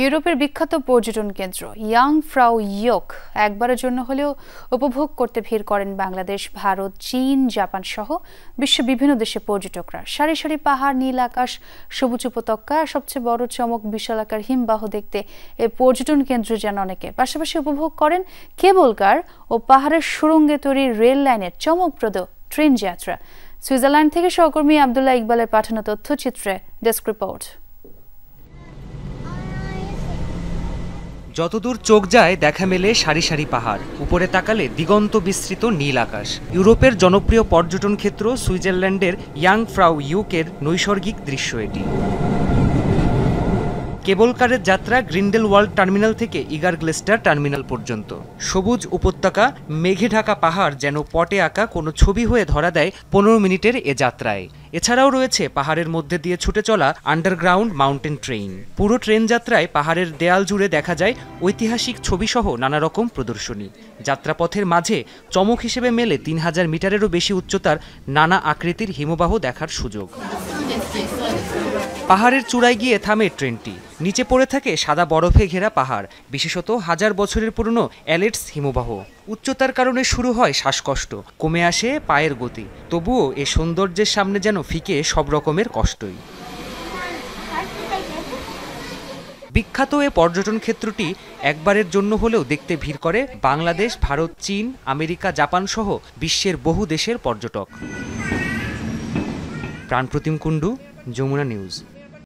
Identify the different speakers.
Speaker 1: ইউরোপের বিখ্যাত পর্যটন কেন্দ্র ইয়াং ফ্রাউ ইয়োক একবারের জন্য হলেও উপভোগ করতে ভিড় করেন বাংলাদেশ, ভারত, চীন, জাপান সহ বিশ্বের বিভিন্ন দেশের পর্যটকরা। সারি সারি পাহাড়, নীল আকাশ, সবুজ উপত্যকা, সবচেয়ে বড় চমক বিশালাকার হিমবাহ দেখতে এই পর্যটন কেন্দ্র যেন অনেকে। পাশাপাশি উপভোগ করেন কেবল কার ও পাহাড়ের সুড়ঙ্গে তৈরি রেল লাইনের চমকপ্রদ ট্রেন যাত্রা। সুইজারল্যান্ড থেকে সহকর্মী আব্দুল্লাহ ইকবালের পাঠানো তথ্যচিত্রে ডেস্ক রিপোর্ট।
Speaker 2: যতদূর চোখ যায় দেখা মেলে সারি সারি পাহাড়, উপরে তাকালে দিগন্ত বিস্তৃত নীল আকাশ। ইউরোপের জনপ্রিয় পর্যটন ক্ষেত্র সুইজারল্যান্ডের ইয়াং ফ্রাউ ইয়োকের নৈসর্গিক দৃশ্য এটি। কেবল কারের যাত্রা গ্রিন্ডেলওয়াল্ড টার্মিনাল থেকে ইগারগ্লেস্টার টার্মিনাল পর্যন্ত। সবুজ উপত্যকা, মেঘে ঢাকা পাহাড় যেন পটে আঁকা কোনো ছবি হয়ে ধরা দেয় 15 মিনিটের এ যাত্রায়। এছাড়াও রয়েছে পাহাড়ের মধ্যে দিয়ে ছুটে চলা আন্ডারগ্রাউন্ড মাউন্টেন ট্রেন। পুরো ট্রেন যাত্রায় পাহাড়ের দেয়াল জুড়ে দেখা যায় ঐতিহাসিক ছবিসহ নানা রকম প্রদর্শনী। যাত্রাপথের মাঝে চমক হিসেবে মেলে 3000 মিটারেরও বেশি উচ্চতার নানা আকৃতির হিমবাহ দেখার সুযোগ। পাহাড়ের চূড়ায় গিয়ে থামে ট্রেনটি। নিচে পড়ে থাকে সাদা বরফে ঘেরা পাহাড়, বিশেষত 1000 বছরের পুরনো অ্যালেটস হিমবাহ। উচ্চতার কারণে শুরু হয় শ্বাসকষ্ট, কমে আসে পায়ের গতি। তবুও এ সৌন্দর্যের সামনে যেন ফিকে সব রকমের কষ্টই। বিখ্যাত এ পর্যটন ক্ষেত্রটি একবারের জন্য হলেও দেখতে ভিড় করে বাংলাদেশ, ভারত, চীন, আমেরিকা, জাপান সহ বিশ্বের বহু দেশের পর্যটক। প্রাণপ্রতিম কুণ্ডু, যমুনা নিউজ।